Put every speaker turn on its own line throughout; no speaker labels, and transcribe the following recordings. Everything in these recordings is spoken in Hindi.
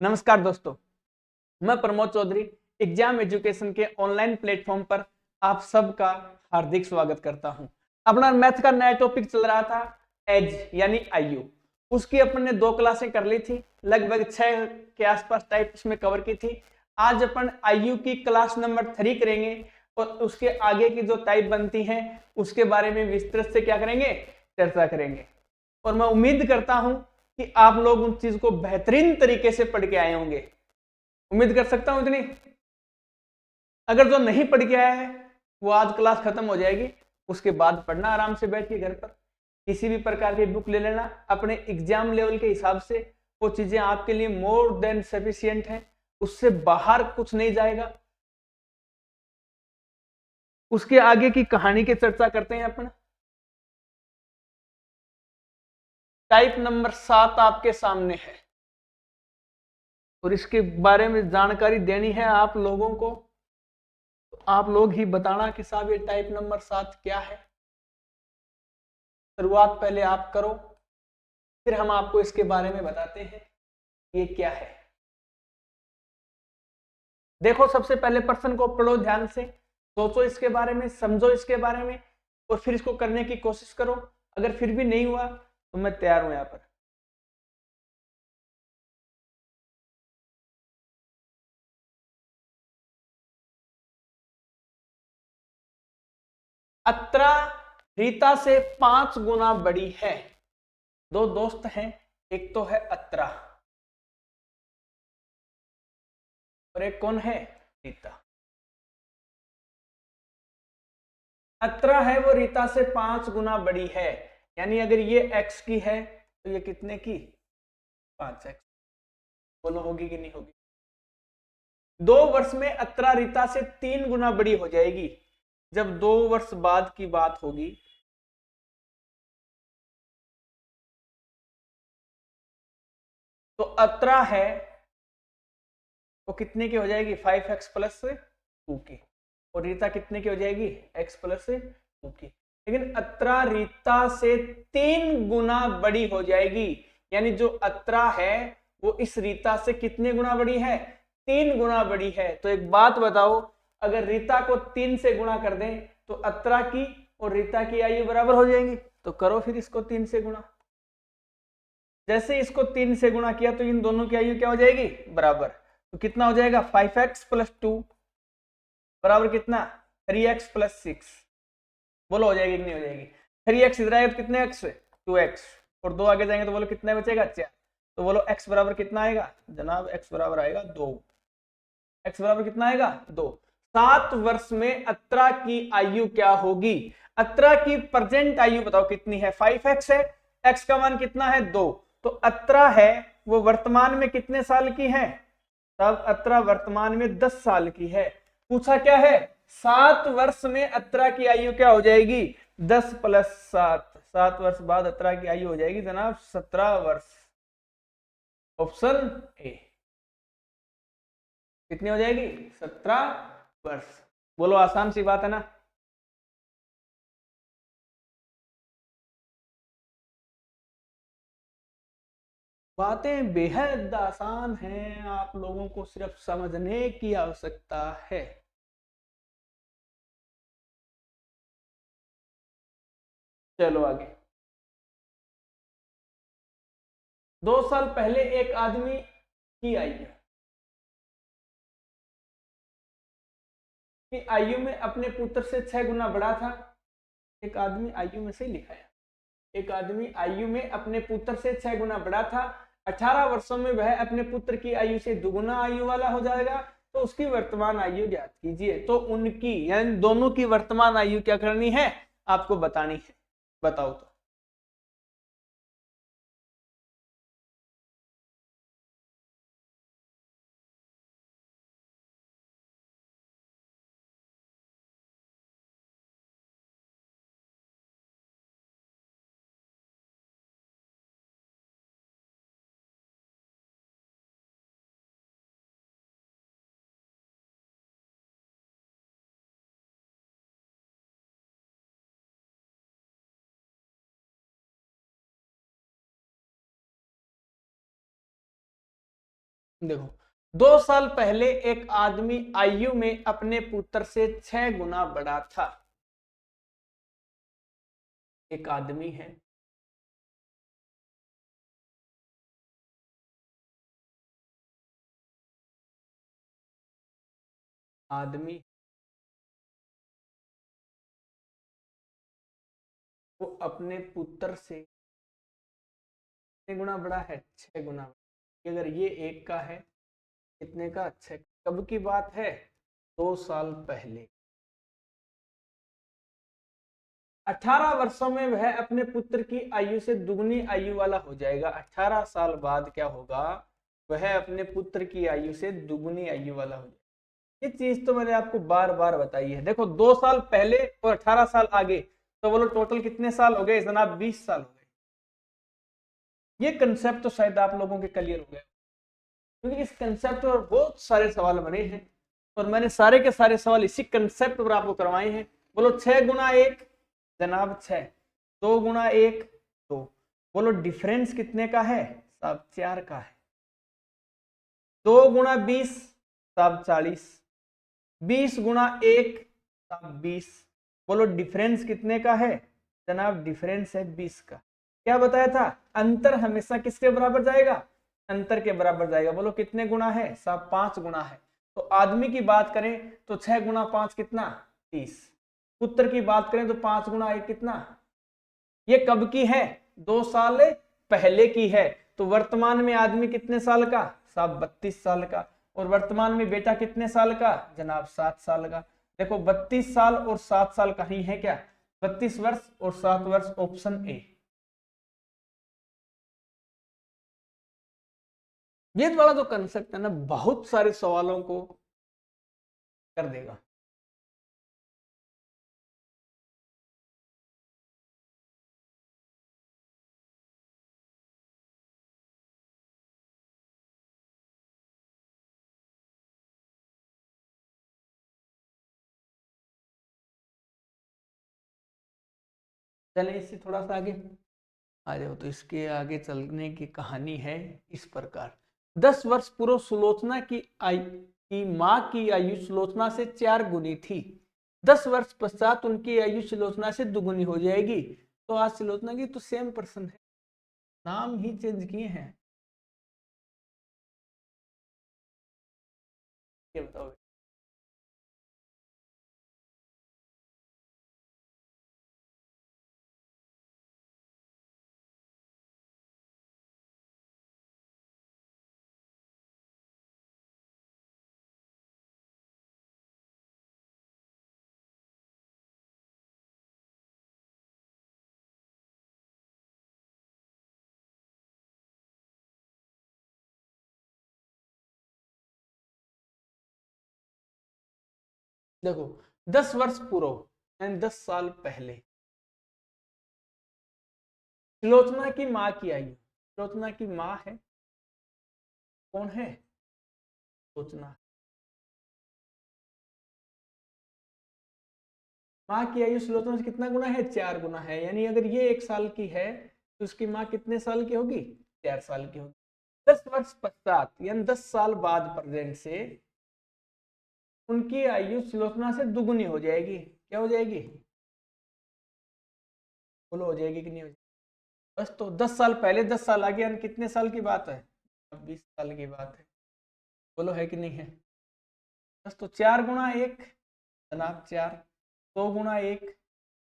नमस्कार दोस्तों, मैं प्रमोद चौधरी एग्जाम एजुकेशन के ऑनलाइन प्लेटफॉर्म पर आप सबका हार्दिक स्वागत करता हूं। अपना मैथ का नया टॉपिक चल रहा था एज यानी आयु। उसकी अपन ने 2 क्लासें कर ली थी, लगभग 6 के आसपास टाइप इसमें कवर की थी। आज अपन आयु की क्लास नंबर 3 करेंगे और उसके आगे की जो टाइप बनती हैं उसके बारे में विस्तृत से क्या करेंगे, चर्चा करेंगे। और मैं उम्मीद करता हूं कि आप लोग उन चीज को बेहतरीन तरीके से पढ़ के आए होंगे। उम्मीद कर सकता हूं इतनी। अगर जो नहीं पढ़ के आया है वो आज क्लास खत्म हो जाएगी, उसके बाद पढ़ना आराम से बैठ के घर पर। किसी भी प्रकार की बुक ले लेना अपने एग्जाम लेवल के हिसाब से, वो चीजें आपके लिए मोर देन सफिशियंट है, उससे बाहर कुछ नहीं जाएगा। उसके आगे की कहानी की चर्चा करते हैं अपन। टाइप नंबर 7 आपके सामने है और इसके बारे में जानकारी देनी है आप लोगों को। तो आप लोग ही बताना कि साहब ये टाइप नंबर 7 क्या है। शुरुआत पहले आप करो, फिर हम आपको इसके बारे में बताते हैं ये क्या है। देखो, सबसे पहले प्रश्न को पढ़ो ध्यान से, सोचो इसके बारे में, समझो इसके बारे में और फिर इसको करने की कोशिश करो। अगर फिर भी नहीं हुआ तो मैं तैयार हूं यहां पर। अत्रा रीता से 5 गुना बड़ी है। दो दोस्त हैं, एक तो है अत्रा और एक कौन है, रीता। अत्रा है वो रीता से 5 गुना बड़ी है, यानी अगर ये x की है तो ये कितने की, 5x। बोलो होगी कि नहीं होगी। 2 वर्ष में अत्रा रीता से 3 गुना बड़ी हो जाएगी। जब 2 वर्ष बाद की बात होगी तो अत्रा है वो कितने की हो जाएगी, 5x प्लस 2 की। और रीता कितने की हो जाएगी, x प्लस 2 की। लेकिन अत्रा रीता से 3 गुना बड़ी हो जाएगी, यानी जो अत्रा है वो इस रीता से कितने गुना बड़ी है, 3 गुना बड़ी है। तो एक बात बताओ, अगर रीता को 3 से गुणा कर दें तो अत्रा की और रीता की आयु बराबर हो जाएंगी। तो करो फिर इसको 3 से गुणा। जैसे इसको 3 से गुणा किया तो इन दोनों की आयु क्या हो जाएगी, बराबर। तो कितना हो जाएगा, 5x प्लस 2 बराबर कितना, 3x प्लस 6। बोलो हो जाएगी कि नहीं हो जाएगी। 3x इधर आएगा तो कितने x, 2x। और 2 आगे जाएंगे तो बोलो कितना बचेगा, 4। तो बोलो x बराबर कितना आएगा जनाब, x बराबर आएगा 2। x बराबर कितना आएगा, 2। 7 वर्ष में अत्रा की आयु क्या होगी। अत्रा की प्रेजेंट आयु बताओ कितनी है, 5x है, x का मान कितना है, 2। तो अत्रा है वो वर्तमान में कितने साल की है, तब अत्रा वर्तमान में 10 साल की है। पूछा क्या है, 7 वर्ष में अत्रा की आयु क्या हो जाएगी, 10 प्लस 7। 7 वर्ष बाद अत्रा की आयु हो जाएगी जनाब 17 वर्ष। Option A. कितनी हो जाएगी, 17 वर्ष। बोलो आसान सी बात है ना। बातें बेहद आसान हैं, आप लोगों को सिर्फ समझने की आवश्यकता है। चलो आगे। 2 साल पहले एक आदमी की आयु कि आयु में अपने पुत्र से 6 गुना बड़ा था। एक आदमी आयु में से लिखा है, एक आदमी आयु में अपने पुत्र से 6 गुना बड़ा था। 18 वर्षों में वह अपने पुत्र की आयु से दुगुना आयु वाला हो जाएगा। तो उसकी वर्तमान आयु ज्ञात कीजिए। तो उनकी यानी दोनों की वर्तमान आयु क्या करनी है, आपको बतानी है। बताओ तो। देखो 2 साल पहले एक आदमी आयु में अपने पुत्र से 6 गुना बड़ा था। एक आदमी है, आदमी वो अपने पुत्र से कितने गुना बड़ा है? 6 गुना बड़ा। अगर ये एक का है, कितने का? 6। कब की बात है? 2 साल पहले। 18 वर्षों में वह अपने पुत्र की आयु से दुगनी आयु वाला हो जाएगा। 18 साल बाद क्या होगा? वह अपने पुत्र की आयु से दुगनी आयु वाला हो जाएगा। ये चीज तो मैंने आपको बार बार बताई है। देखो 2 साल पहले और 18 साल आगे, तो बोलो टोटल कितने साल हो गए जनाब? 20 साल हो गए। ये कंसेप्ट तो शायद आप लोगों के क्लियर हो गए, क्योंकि इस कंसेप्ट पर बहुत सारे सवाल बने हैं और मैंने सारे के सारे सवाल इसी कंसेप्ट पर आपको करवाए हैं। बोलो 6 गुना 1 जनाब 6, 2 गुना 1 2। बोलो डिफरेंस कितने का है? साहब 4 का है। 2 गुना 20 साहब 40, 20 गुना 1 साहब 20। बोलो डिफरेंस कितने का है? जनाब डिफरेंस है 20 का। क्या बताया था? अंतर हमेशा किसके बराबर जाएगा? अंतर के बराबर जाएगा। बोलो कितने गुना है? साहब 5 गुना है। तो आदमी की बात करें तो 6 गुना 5 कितना? 30। पुत्र की बात करें तो 5 गुना 1 कितना? ये कब की है? 2 साल पहले की है। तो वर्तमान में आदमी कितने साल का? साहब 32 साल का। और वर्तमान में बेटा कितने साल का? जनाब 7 साल का। देखो 32 साल और 7 साल कहीं है क्या? 32 वर्ष और 7 वर्ष, ऑप्शन ए। ये वाला जो कंसेप्ट है ना, बहुत सारे सवालों को कर देगा। चले इससे थोड़ा सा आगे आ जाओ। तो इसके आगे चलने की कहानी है इस प्रकार। 10 वर्ष पूर्व सुलोचना की माँ की आयु सुलोचना से 4 गुनी थी। 10 वर्ष पश्चात उनकी आयु सुलोचना से दुगुनी हो जाएगी। तो आज सुलोचना की तो सेम पर्सन है, नाम ही चेंज किए हैं। ये बताओ। देखो 10 वर्ष पूर्व यानी 10 साल पहले सुलोचना की माँ की आयु, सुलोचना की माँ है, कौन है? सुलोचना। माँ की आयु सुलोचना से कितना गुना है? 4 गुना है। यानी अगर ये 1 साल की है तो उसकी माँ कितने साल की होगी? 4 साल की होगी। 10 वर्ष पश्चात यानी 10 साल बाद प्रेजेंट से उनकी आयु सुलोचना से दुगुनी हो जाएगी। क्या हो जाएगी? बोलो हो जाएगी कि नहीं हो जाएगी? बस तो 10 साल पहले 10 साल आगे यानी कितने साल की बात है? अब 20 साल की बात है। बोलो है कि नहीं है? बस तो 4 गुना 1 जनाब 4, 2 गुना 1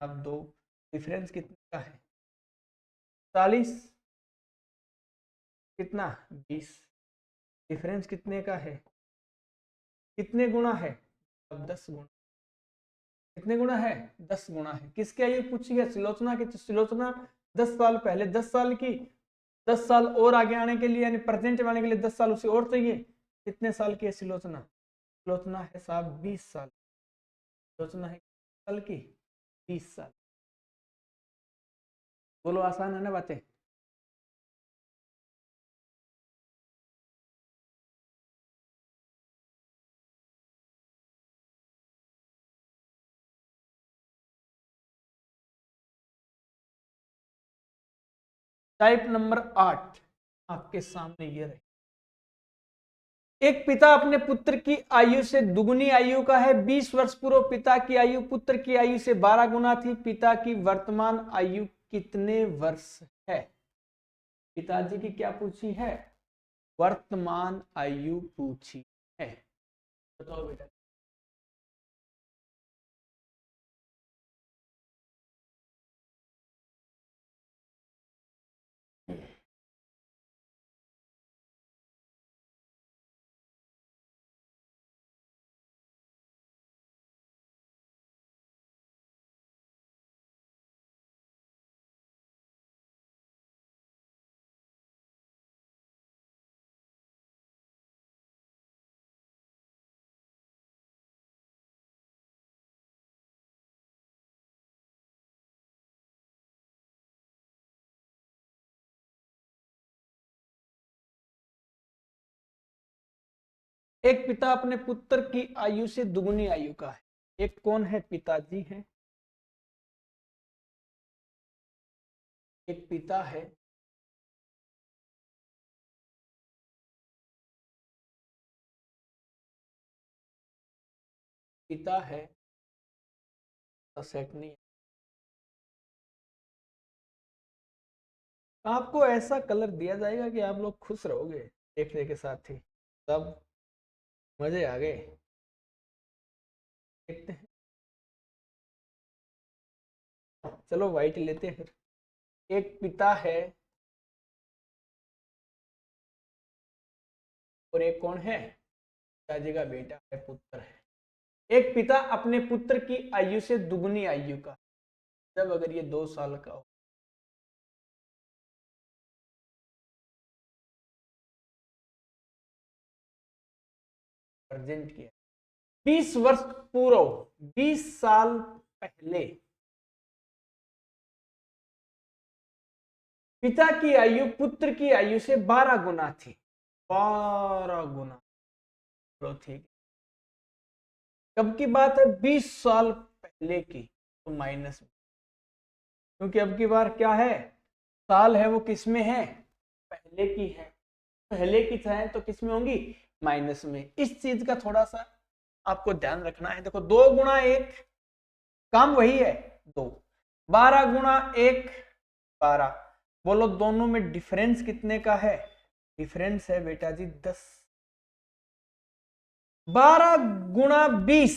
अब 2। डिफरेंस कितने का है? 40, कितना? 20। डिफरेंस कितने का है? कितने गुना है? अब 10 गुना। कितने गुना है? 10 गुना है। किसकी आयु पूछी है? सुलोचना की। तो सुलोचना 10 साल पहले 10 साल की, 10 साल और आगे आने के लिए यानी प्रेजेंट में आने के लिए 10 साल उसे और चाहिए। कितने साल की है सुलोचना? सुलोचना है साहब 20 साल। सुलोचना है साल की 20 साल। बोलो आसान है ना बातें? टाइप नंबर 8 आपके सामने ये रहे। एक पिता अपने पुत्र की आयु से दुगुनी आयु का है। 20 वर्ष पूर्व पिता की आयु पुत्र की आयु से 12 गुना थी। पिता की वर्तमान आयु कितने वर्ष है? पिताजी की क्या पूछी है? वर्तमान आयु पूछी है। बताओ बेटा। एक पिता अपने पुत्र की आयु से दुगुनी आयु का है। एक कौन है? पिताजी है। एक पिता है। पिता है तो सेट नहीं। आपको ऐसा कलर दिया जाएगा कि आप लोग खुश रहोगे देखने के साथ ही। सब मजे आ गए। देखते हैं। चलो व्हाइट लेते हैं फिर। एक पिता है और एक कौन है? पिताजी का बेटा है, पुत्र है। एक पिता अपने पुत्र की आयु से दुगुनी आयु का, जब अगर ये 2 साल का हो। प्रेजेंट किया। 20 वर्ष पूर्व, 20 साल पहले पिता की आयु पुत्र की आयु से 12 गुना थी। 12 गुना। चलो ठीक। कब की बात है? 20 साल पहले की, तो माइनस में। क्योंकि अब की बार क्या है? साल है वो किस में है? पहले की है। पहले की है तो किस में होंगी? माइनस में। इस चीज का थोड़ा सा आपको ध्यान रखना है। देखो 2 गुना 1, काम वही है 2। 12 गुना 1 12। बोलो दोनों में डिफरेंस कितने का है? डिफरेंस है बेटा जी 10। 12 गुना 20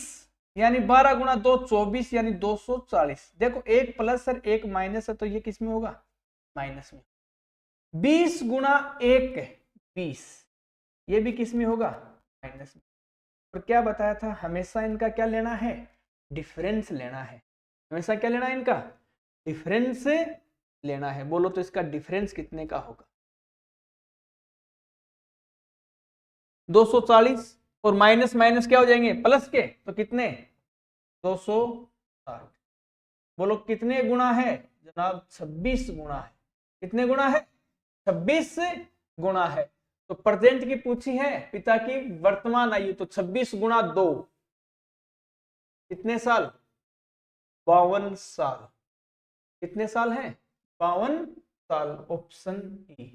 यानी 12 गुना 2 24 यानी 240। देखो एक प्लस और एक माइनस है तो ये किस में होगा? माइनस में। 20 गुना 1 20, ये भी किस में होगा? माइनस में। और क्या बताया था? हमेशा इनका क्या लेना है? डिफरेंस लेना है। हमेशा क्या लेना है इनका? डिफरेंस लेना है। बोलो तो इसका डिफरेंस कितने का होगा? 240। और माइनस माइनस क्या हो जाएंगे? प्लस के, तो कितने? 260। बोलो कितने गुना है जनाब? 26 गुना है। कितने गुना है? 26 गुना है। तो प्रेजेंट की पूछी है, पिता की वर्तमान आयु, तो 26 गुना 2 कितने साल? 52 साल। कितने साल हैं? 52 साल। Option E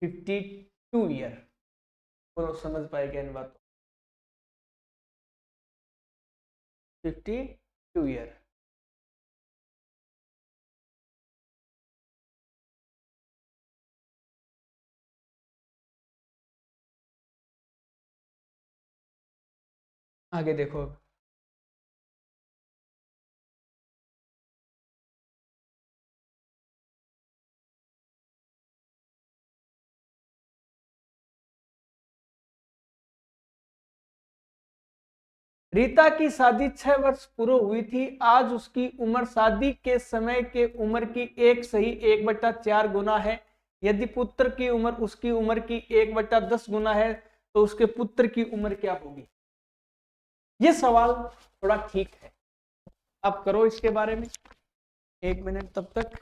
52 year. बोलो समझ पाएगा इन बातों? 52 ईयर। आगे देखो। रीता की शादी 6 वर्ष पूर्व हुई थी। आज उसकी उम्र शादी के समय के उम्र की 1/4 गुना है। यदि पुत्र की उम्र उसकी उम्र की 1/10 गुना है तो उसके पुत्र की उम्र क्या होगी? ये सवाल थोड़ा ठीक है। आप करो इसके बारे में 1 मिनट तब तक।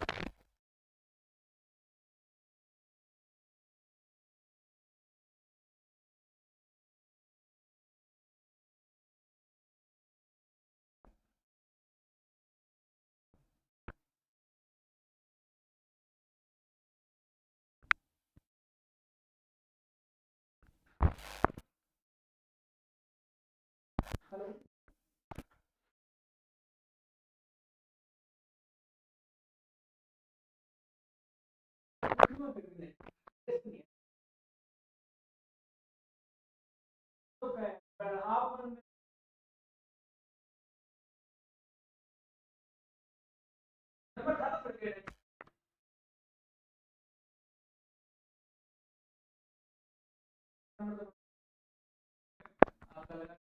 आप नंबर था ना आपका लगा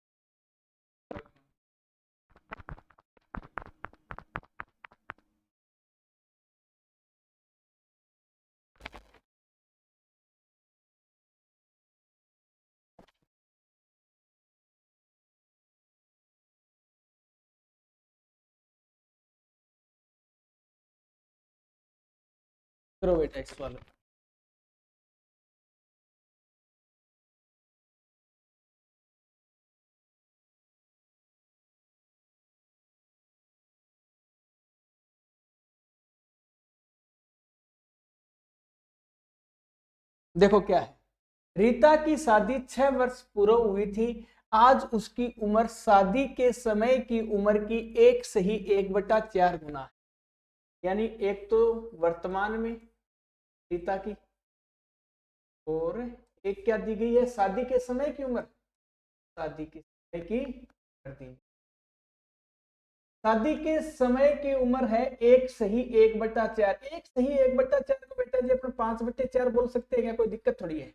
करो बेटा इस वाले देखो क्या है। रीता की शादी 6 वर्ष पूर्व हुई थी। आज उसकी उम्र शादी के समय की उम्र की 1 से ही 1/4 गुना है। यानी एक तो वर्तमान में रीता की, और एक क्या दी गई है, शादी के समय की उम्र, शादी के समय की कर दी। शादी के समय की उम्र है 1 से ही 1/4। 1 से ही 1/4 को बेटा जी अपने 5/4 बोल सकते हैं क्या? कोई दिक्कत थोड़ी है,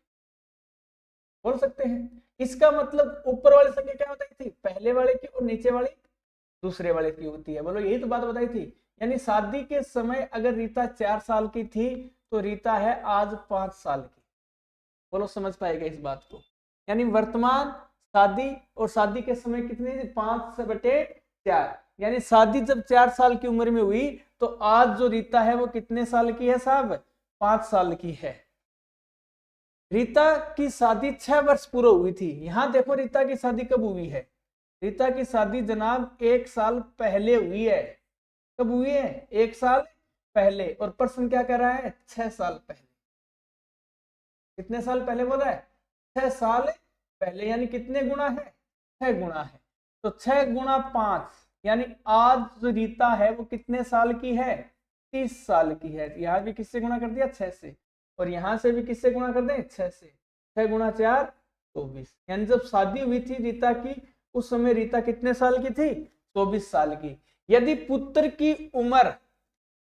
बोल सकते हैं। इसका मतलब ऊपर वाली संख्या क्या बताई थी, पहले वाले की, और नीचे वाली दूसरे वाले की होती है। बोलो यही तो बात बताई थी। यानी शादी के समय अगर रीता 4 साल की थी तो रीता है आज 5 साल की। बोलो समझ पाएगा इस बात को? यानी वर्तमान, शादी और शादी के समय कितनी थी, 5/4। यानी शादी जब 4 साल की उम्र में हुई तो आज जो रीता है वो कितने साल की है साहब, 5 साल की है। रीता की शादी 6 वर्ष पूर्व हुई थी। यहां देखो रीता की शादी कब हुई है, रीता की शादी जनाब 1 साल पहले हुई है। कब हुई है, 1 साल पहले। और प्रश्न क्या कर रहा है, 6 साल पहले। कितने साल पहले बोला है, 6 साल पहले। यानी कितने गुना है, 6 गुना है। तो 6 गुना 5, यानी आज जो रीता है वो कितने साल की है, 30 साल की है। यहां भी किससे गुना कर दिया, 6 से, और यहां से भी किससे गुना कर दें, 6 से। 6 गुना 4 24। यानी जब शादी हुई थी रीता की उस समय रीता कितने साल की थी, 24 साल की। यदि पुत्र की उम्र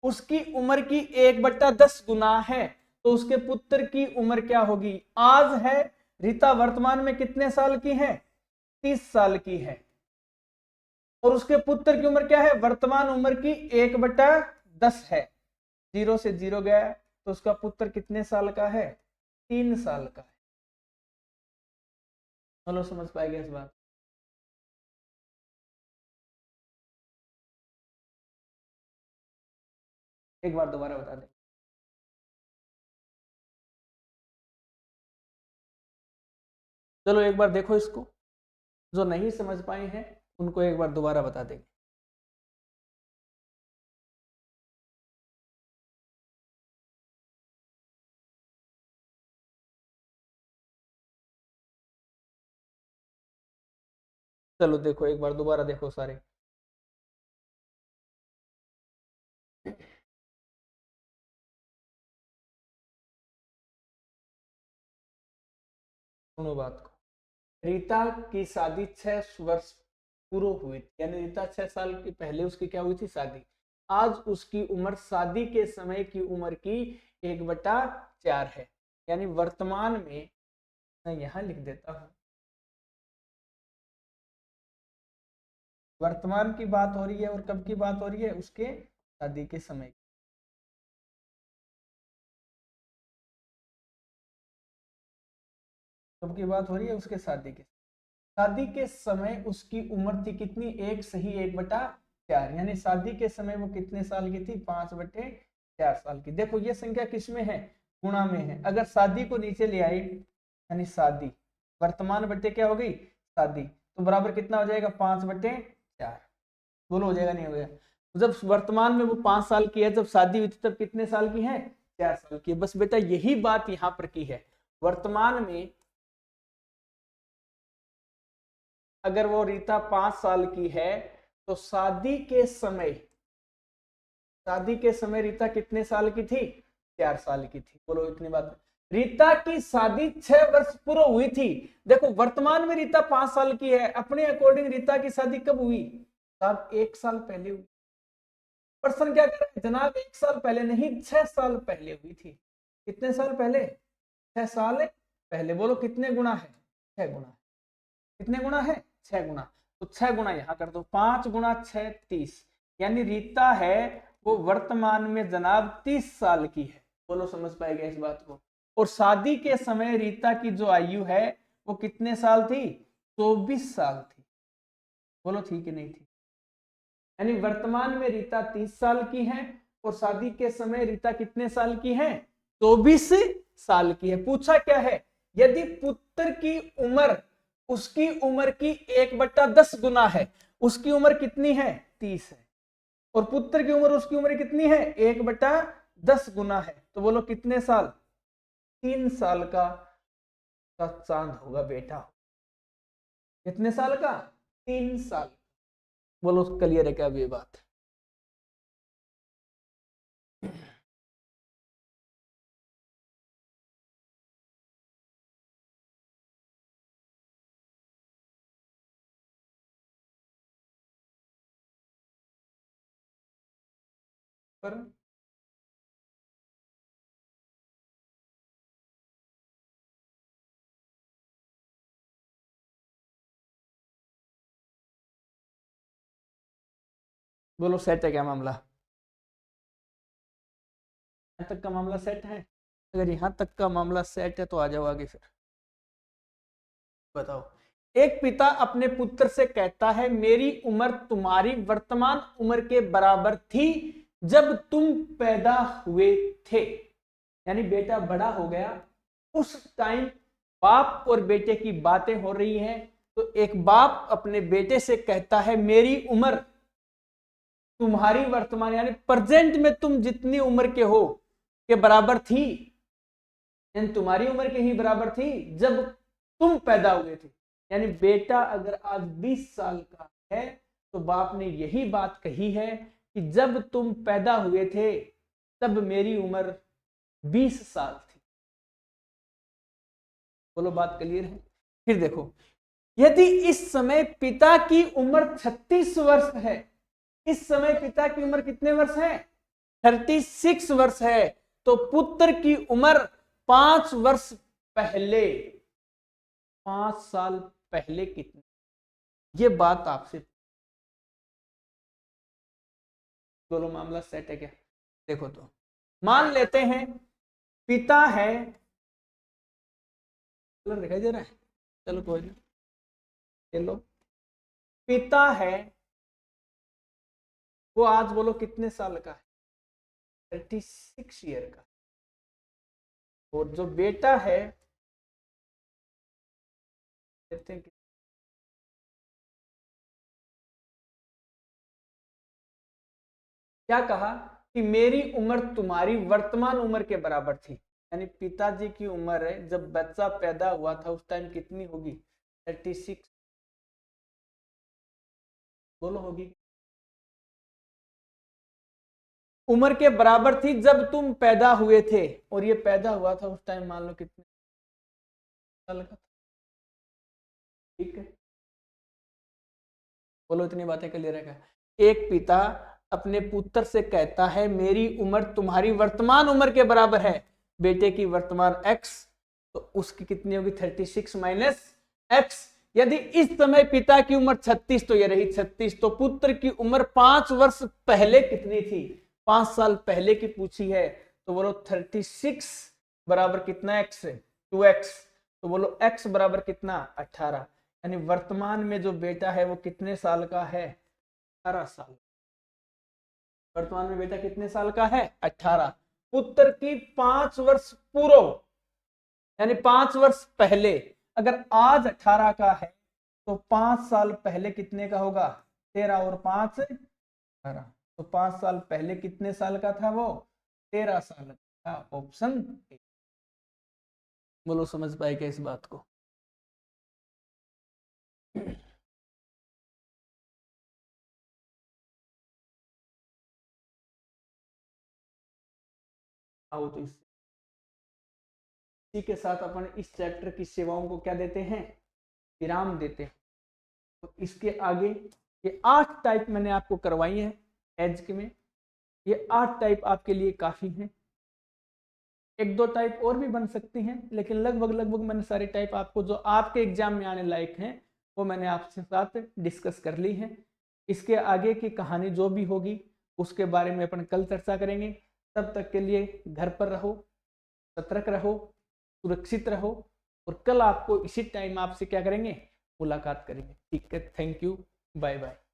उसकी उम्र की 1/10 गुना है तो उसके पुत्र की उम्र क्या होगी। आज है रीता वर्तमान में कितने साल की है, 30 साल की है, और उसके पुत्र की उम्र क्या है, वर्तमान उम्र की 1/10 है। 0 से 0 गया तो उसका पुत्र कितने साल का है, 3 साल का है। चलो समझ पाएगा इस बात। एक बार दोबारा बता दें। चलो एक बार देखो इसको, जो नहीं समझ पाए हैं उनको एक बार दोबारा बता देंगे। चलो देखो एक बार दोबारा देखो सारे। सुनो बात को। रीता की शादी 6 वर्ष पूर्व हुई थी। यानी रीता 6 साल की पहले उसकी क्या हुई थी, शादी। आज उसकी उम्र शादी के समय की उम्र की 1/4 है। यानी वर्तमान में, मैं यहां लिख देता हूं, वर्तमान की बात हो रही है और कब की बात हो रही है, उसके शादी के समय। कब की बात हो रही है, उसके शादी के, शादी के समय उसकी उम्र थी कितनी, 1 से ही 1/4। यानी शादी के समय वो कितने साल की थी, 5/4 साल की। देखो ये संख्या किसमें है, गुणा में है। अगर शादी को नीचे ले आई, यानी शादी वर्तमान बट्टे क्या हो गई, शादी, तो बराबर कितना हो जाएगा, 5/4। बोलो हो जाएगा नहीं हो जाएगा। तो जब वर्तमान में वो 5 साल की है, जब शादी हुई थी तब कितने साल की है, 4 साल की है। बस बेटा यही बात यहाँ पर की है। वर्तमान में अगर वो रीता 5 साल की है तो शादी के समय रीता कितने साल की थी, 4 साल की थी। बोलो इतनी बात। रीता की शादी 6 वर्ष पूर्व हुई थी। देखो वर्तमान में रीता 5 साल की है, अपने अकॉर्डिंग रीता की शादी कब हुई? साहब 1 साल पहले हुई। प्रश्न क्या कर रहे हैं जनाब? 1 साल पहले नहीं, 6 साल पहले हुई थी। कितने साल पहले? 6 साल पहले। बोलो कितने गुना है? 6 गुना। कितने गुना है? 6 गुना। तो 6 गुना यहां कर दो, 5 गुना 6 30, यानी रीता है वो वर्तमान में जनाब 30 साल की है। बोलो समझ पाएगा इस बात को? और शादी के समय रीता की जो आयु है वो कितने साल थी? 24 साल थी। बोलो ठीक है नहीं थी? यानी वर्तमान में रीता 30 साल की है और शादी के समय रीता कितने साल की है? 24 साल की है। पूछा क्या है? यदि पुत्र की उम्र उसकी उम्र की 1/10 गुना है, उसकी उम्र कितनी है? 30 है, और पुत्र की उम्र उसकी उम्र कितनी है? 1/10 गुना है, तो बोलो कितने साल? 3 साल का चांद होगा बेटा। कितने साल का? 3 साल। बोलो क्लियर है क्या ये बात? पर बोलो सेट है क्या मामला? यहाँ तक का मामला सेट है? अगर यहाँ तक का मामला सेट है तो आ जाओ आगे। फिर बताओ। एक पिता अपने पुत्र से कहता है मेरी उम्र तुम्हारी वर्तमान उम्र के बराबर थी जब तुम पैदा हुए थे। यानी बेटा बड़ा हो गया, उस टाइम बाप और बेटे की बातें हो रही हैं। तो एक बाप अपने बेटे से कहता है मेरी उम्र तुम्हारी वर्तमान यानी प्रेजेंट में तुम जितनी उम्र के हो के बराबर थी, यानी तुम्हारी उम्र के ही बराबर थी जब तुम पैदा हुए थे। यानी बेटा अगर आज 20 साल का है तो बाप ने यही बात कही है कि जब तुम पैदा हुए थे तब मेरी उम्र 20 साल थी। बोलो बात क्लियर है? फिर देखो, यदि इस समय पिता की उम्र 36 वर्ष है, इस समय पिता की उम्र कितने वर्ष है? 36 वर्ष है, तो पुत्र की उम्र 5 वर्ष पहले, 5 साल पहले कितनी? ये बात आपसे। बोलो मामला सेट है क्या? देखो तो मान लेते हैं पिता है, कलर दिखाई दे रहा है? चलो कोई नहीं, चलो पिता है वो आज बोलो कितने साल का है? 36 ईयर का। और जो बेटा है कहते हैं क्या कहा कि मेरी उम्र तुम्हारी वर्तमान उम्र के बराबर थी। यानी पिताजी की उम्र है जब बच्चा पैदा हुआ था उस टाइम कितनी होगी? 36। बोलो होगी? उम्र के बराबर थी जब तुम पैदा हुए थे, और ये पैदा हुआ था उस टाइम मान लो कितने साल का था? ठीक है, बोलो इतनी बातें क्लियर है? एक पिता अपने पुत्र से कहता है मेरी उम्र तुम्हारी वर्तमान उम्र के बराबर है, बेटे की वर्तमान x, तो उसकी कितनी होगी? 36 माइनस x। यदि इस समय पिता की उम्र 36 तो ये रही 36, तो पुत्र की उम्र 5 वर्ष पहले कितनी थी? 5 साल पहले की पूछी है, तो बोलो 36 बराबर कितना x? 2x। तो बोलो x बराबर कितना? 18। यानी वर्तमान में जो बेटा है वो कितने साल का है? 18 साल। वर्तमान में बेटा कितने साल का है? 18। पुत्र की 5 वर्ष पूर्व यानी 5 वर्ष पहले, अगर आज 18 का है तो 5 साल पहले कितने का होगा? 13 और 5 18। तो 5 साल पहले कितने साल का था वो? 13 साल का। Option A. बोलो समझ पाए क्या इस बात को? आओ तो इसी के साथ अपन इस चैप्टर की सेवाओं को क्या देते हैं, विराम देते हैं। तो इसके आगे ये 8 टाइप मैंने आपको करवाई है एज के में, ये 8 टाइप आपके लिए काफी हैं। 1-2 टाइप और भी बन सकती हैं, लेकिन लगभग मैंने सारे टाइप आपको जो आपके एग्जाम में आने लायक हैं वो मैंने आपके साथ डिस्कस कर ली है। इसके आगे की कहानी जो भी होगी उसके बारे में अपन कल चर्चा करेंगे। तब तक के लिए घर पर रहो, सतर्क रहो, सुरक्षित रहो, और कल आपको इसी टाइम आपसे क्या करेंगे, मुलाकात करेंगे। ठीक है, थैंक यू, बाय बाय।